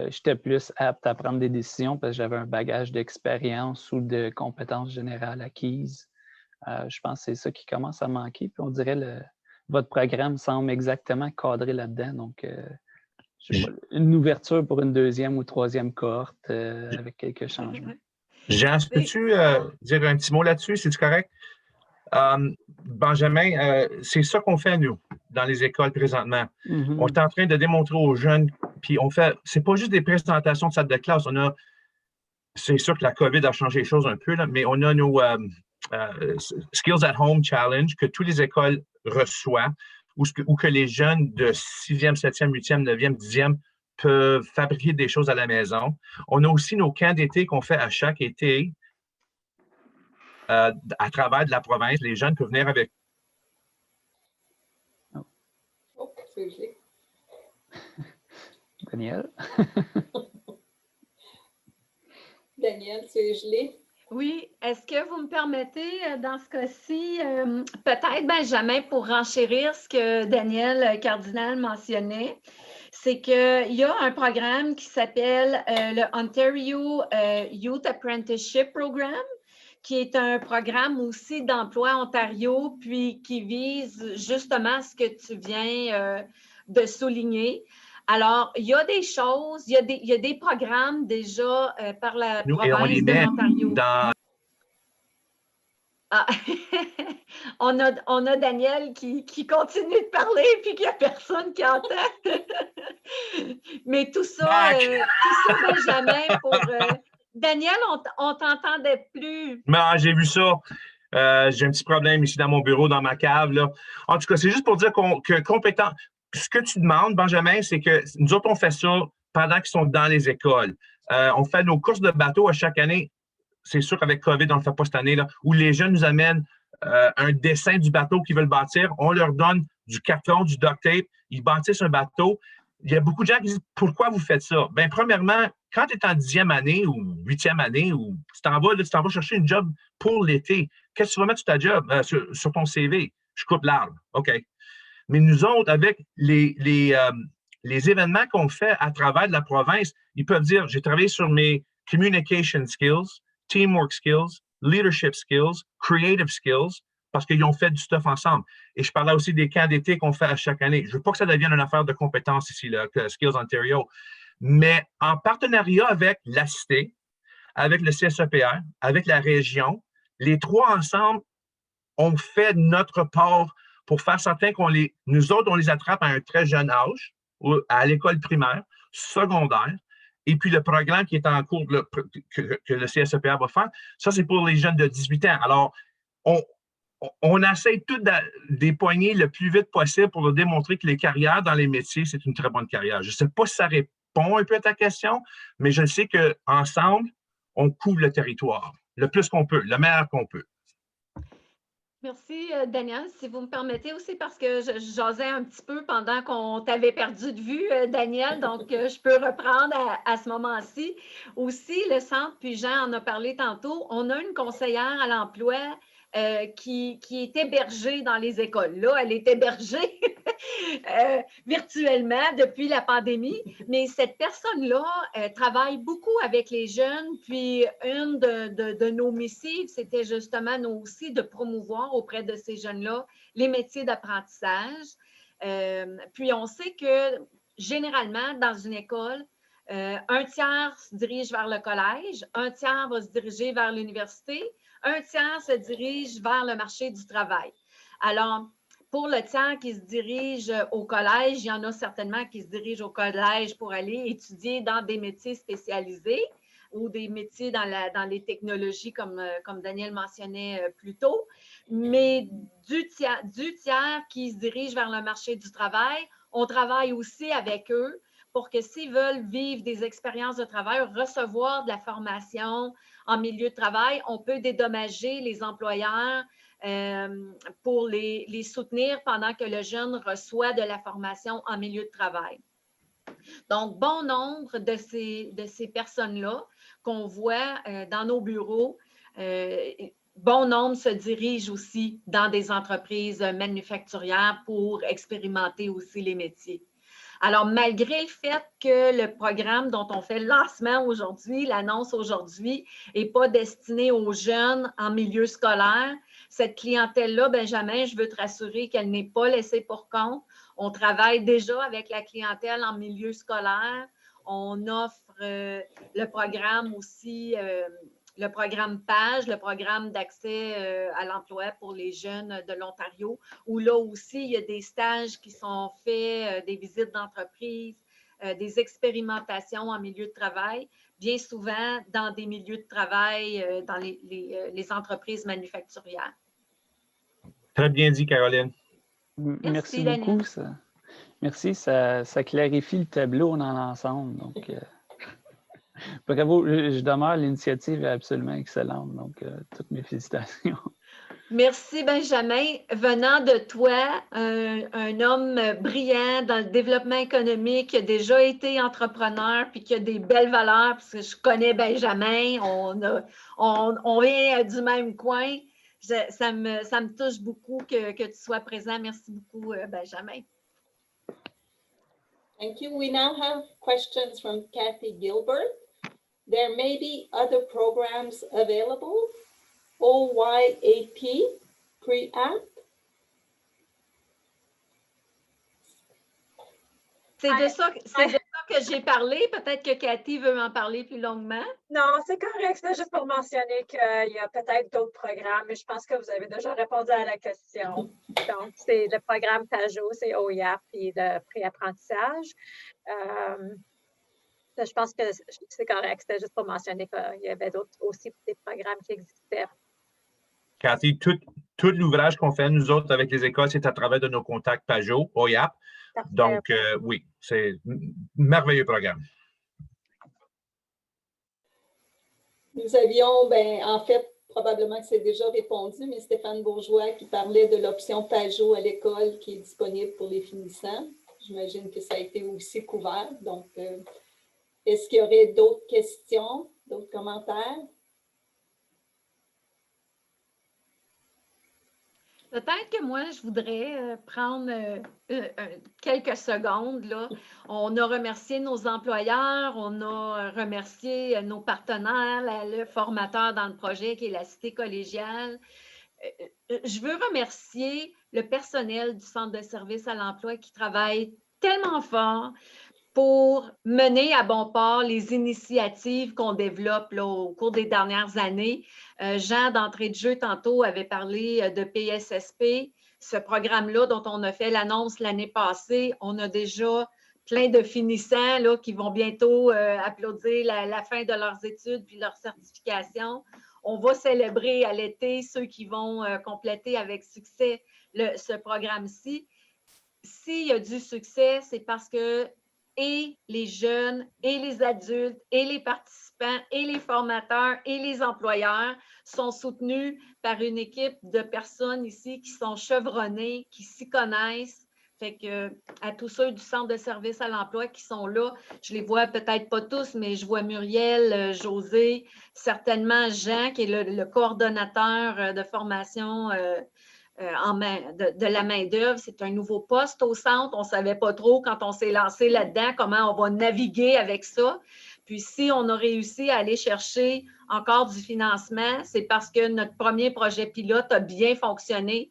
j'étais plus apte à prendre des décisions parce que j'avais un bagage d'expérience ou de compétences générales acquises. Je pense que c'est ça qui commence à manquer. Puis on dirait votre programme semble exactement cadré là-dedans. Donc, je sais pas, une ouverture pour une deuxième ou troisième cohorte avec quelques changements. Jean, peux-tu dire un petit mot là-dessus, si c'est correct? Benjamin, c'est ça qu'on fait, nous, dans les écoles présentement. On est en train de démontrer aux jeunes, puis c'est pas juste des présentations de salle de classe, c'est sûr que la COVID a changé les choses un peu, là, mais on a nos Skills at Home Challenge que toutes les écoles reçoivent, ou que les jeunes de 6e, 7e, 8e, 9e, 10e peuvent fabriquer des choses à la maison. On a aussi nos camps d'été qu'on fait à chaque été à travers de la province. Les jeunes peuvent venir avec. Oh, c'est gelé. Daniel? Daniel, c'est gelé. Oui, est-ce que vous me permettez, dans ce cas-ci, peut-être, Benjamin, pour renchérir ce que Daniel Cardinal mentionnait, c'est qu'il y a un programme qui s'appelle le Ontario Youth Apprenticeship Program, qui est un programme aussi d'emploi Ontario, puis qui vise justement ce que tu viens de souligner. Alors, il y a des choses, il y a des programmes déjà par la province de l'Ontario. Ah. on a Daniel qui continue de parler puis qu'il n'y a personne qui entend. Mais tout ça, Benjamin, Daniel, on t'entendait plus. Non, j'ai vu ça. J'ai un petit problème ici dans mon bureau, dans ma cave. Là. En tout cas, c'est juste pour dire que compétent. Ce que tu demandes, Benjamin, c'est que nous autres, on fait ça pendant qu'ils sont dans les écoles. On fait nos courses de bateau à chaque année. C'est sûr qu'avec COVID, on ne le fait pas cette année, là, où les jeunes nous amènent un dessin du bateau qu'ils veulent bâtir. On leur donne du carton, du duct tape. Ils bâtissent un bateau. Il y a beaucoup de gens qui disent « Pourquoi vous faites ça? » Bien, premièrement, quand tu es en 10e année ou 8e année, ou tu t'en vas chercher une job pour l'été, qu'est-ce que tu vas mettre sur ta job, sur ton CV? Je coupe l'arbre. OK. Mais nous autres, avec les événements qu'on fait à travers de la province, ils peuvent dire, j'ai travaillé sur mes communication skills, teamwork skills, leadership skills, creative skills, parce qu'ils ont fait du stuff ensemble. Et je parlais aussi des camps d'été qu'on fait à chaque année. Je ne veux pas que ça devienne une affaire de compétences ici, là, Skills Ontario, mais en partenariat avec la Cité, avec le CSEPR, avec la région, les trois ensemble, on fait notre part pour faire certain nous autres, on les attrape à un très jeune âge, à l'école primaire, secondaire, et puis le programme qui est en cours que le CSEPR va faire, ça, c'est pour les jeunes de 18 ans. Alors, on essaie tout d'époigner le plus vite possible pour leur démontrer que les carrières dans les métiers, c'est une très bonne carrière. Je ne sais pas si ça répond un peu à ta question, mais je sais qu'ensemble, on couvre le territoire le plus qu'on peut, le meilleur qu'on peut. Merci, Daniel. Si vous me permettez aussi, parce que j'osais un petit peu pendant qu'on t'avait perdu de vue, Daniel, donc je peux reprendre à ce moment-ci. Aussi, le centre, puis Jean en a parlé tantôt, on a une conseillère à l'emploi qui est hébergée dans les écoles. Là, elle est hébergée virtuellement depuis la pandémie, mais cette personne-là travaille beaucoup avec les jeunes, puis une de nos missives, c'était justement nous aussi de promouvoir auprès de ces jeunes-là les métiers d'apprentissage. Puis on sait que généralement, dans une école, un tiers se dirige vers le collège, un tiers va se diriger vers l'université, un tiers se dirige vers le marché du travail. Alors, pour le tiers qui se dirige au collège, il y en a certainement qui se dirigent au collège pour aller étudier dans des métiers spécialisés ou des métiers dans les technologies, comme Daniel mentionnait plus tôt. Mais du tiers qui se dirige vers le marché du travail, on travaille aussi avec eux pour que s'ils veulent vivre des expériences de travail, recevoir de la formation en milieu de travail, on peut dédommager les employeurs pour les soutenir pendant que le jeune reçoit de la formation en milieu de travail. Donc, bon nombre de ces personnes-là qu'on voit dans nos bureaux, bon nombre se dirigent aussi dans des entreprises manufacturières pour expérimenter aussi les métiers. Alors, malgré le fait que le programme dont on fait le lancement aujourd'hui, l'annonce aujourd'hui, n'est pas destiné aux jeunes en milieu scolaire, cette clientèle-là, Benjamin, je veux te rassurer qu'elle n'est pas laissée pour compte. On travaille déjà avec la clientèle en milieu scolaire. On offre le programme aussi, le programme PAGE, le programme d'accès à l'emploi pour les jeunes de l'Ontario, où là aussi, il y a des stages qui sont faits, des visites d'entreprise, des expérimentations en milieu de travail, bien souvent dans des milieux de travail, dans les entreprises manufacturières. Très bien dit, Caroline. Merci beaucoup. Merci, ça clarifie le tableau dans l'ensemble. Donc, bravo, je demeure, l'initiative est absolument excellente. Donc, toutes mes félicitations. Merci, Benjamin. Venant de toi, un homme brillant dans le développement économique, qui a déjà été entrepreneur puis qui a des belles valeurs, parce que je connais Benjamin, on vient du même coin. Ça me touche beaucoup que tu sois présent. Merci beaucoup, Benjamin. Thank you. We now have questions from Kathy Gilbert. There may be other programs available. OYAP, pre-app. C'est de ça que j'ai parlé. Peut-être que Cathy veut m'en parler plus longuement. Non, c'est correct. C'est juste pour mentionner qu'il y a peut-être d'autres programmes, mais je pense que vous avez déjà répondu à la question. Donc, c'est le programme PAJO, c'est OYAP et le préapprentissage. Je pense que c'est correct. C'était juste pour mentionner qu'il y avait d'autres aussi des programmes qui existaient. Cathy, tout l'ouvrage qu'on fait, nous autres, avec les écoles, c'est à travers de nos contacts PAJO, OYAP. Parfait. Donc, oui, c'est un merveilleux programme. Nous avions, en fait, probablement que c'est déjà répondu, mais Stéphane Bourgeois qui parlait de l'option PAJO à l'école qui est disponible pour les finissants. J'imagine que ça a été aussi couvert. Donc, est-ce qu'il y aurait d'autres questions, d'autres commentaires? Peut-être que moi, je voudrais prendre quelques secondes. Là. On a remercié nos employeurs, on a remercié nos partenaires, le formateur dans le projet qui est la Cité collégiale. Je veux remercier le personnel du Centre de services à l'emploi qui travaille tellement fort pour mener à bon port les initiatives qu'on développe là, au cours des dernières années. Jean, d'entrée de jeu, tantôt, avait parlé de PSSP. Ce programme-là dont on a fait l'annonce l'année passée, on a déjà plein de finissants là, qui vont bientôt applaudir la fin de leurs études puis leur certification. On va célébrer à l'été ceux qui vont compléter avec succès ce programme-ci. S'il y a du succès, c'est parce que et les jeunes, et les adultes, et les participants, et les formateurs, et les employeurs sont soutenus par une équipe de personnes ici qui sont chevronnées, qui s'y connaissent. Fait que à tous ceux du Centre de services à l'emploi qui sont là, je les vois peut-être pas tous, mais je vois Muriel, José, certainement Jean, qui est le coordonnateur de formation de la main-d'œuvre. C'est un nouveau poste au centre. On ne savait pas trop quand on s'est lancé là-dedans comment on va naviguer avec ça. Puis si on a réussi à aller chercher encore du financement, c'est parce que notre premier projet pilote a bien fonctionné.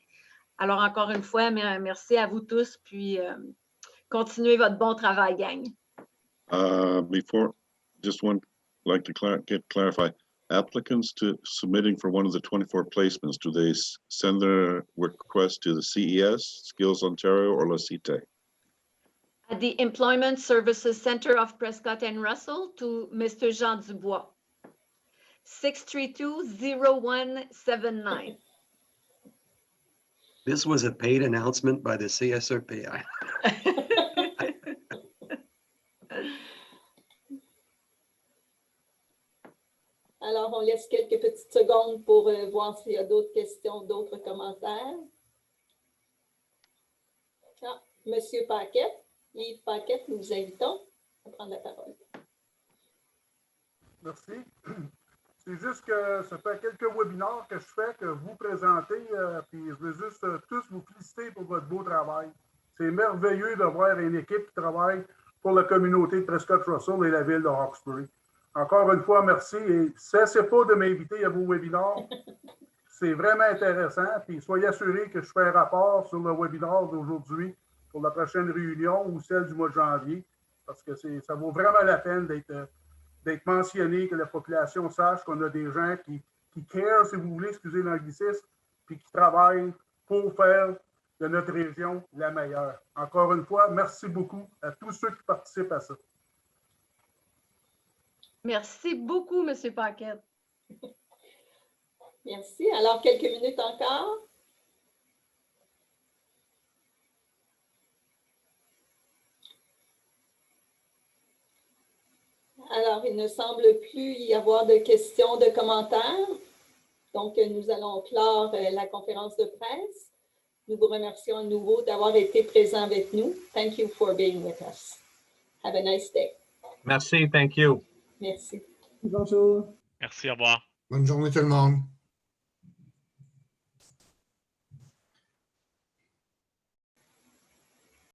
Alors encore une fois, merci à vous tous, puis continuez votre bon travail, gang. Before, just one, like to clarify. Applicants submitting for one of the 24 placements, do they send their request to the CES, Skills Ontario, or La Cité? At the Employment Services Center of Prescott and Russell to Mr. Jean Dubois. 632-0179. This was a paid announcement by the CSRPI. laisse quelques petites secondes pour voir s'il y a d'autres questions, d'autres commentaires. Ah, Monsieur Paquette, Yves Paquette, nous vous invitons à prendre la parole. Merci. C'est juste que ça fait quelques webinaires que je fais, que vous présentez, puis je veux juste tous vous féliciter pour votre beau travail. C'est merveilleux de voir une équipe qui travaille pour la communauté de Prescott-Russell et la ville de Hawkesbury. Encore une fois, merci et cessez pas de m'inviter à vos webinaires. C'est vraiment intéressant. Puis soyez assurés que je fais un rapport sur le webinaire d'aujourd'hui pour la prochaine réunion ou celle du mois de janvier, parce que ça vaut vraiment la peine d'être mentionné, que la population sache qu'on a des gens qui care, si vous voulez, excusez l'anglicisme, puis qui travaillent pour faire de notre région la meilleure. Encore une fois, merci beaucoup à tous ceux qui participent à ça. Merci beaucoup, M. Paquette. Merci. Alors, quelques minutes encore. Alors, il ne semble plus y avoir de questions, de commentaires. Donc, nous allons clore la conférence de presse. Nous vous remercions à nouveau d'avoir été présents avec nous. Thank you for being with us. Have a nice day. Merci, thank you. Merci. Bonjour. Merci, au revoir. Bonne journée tout le monde.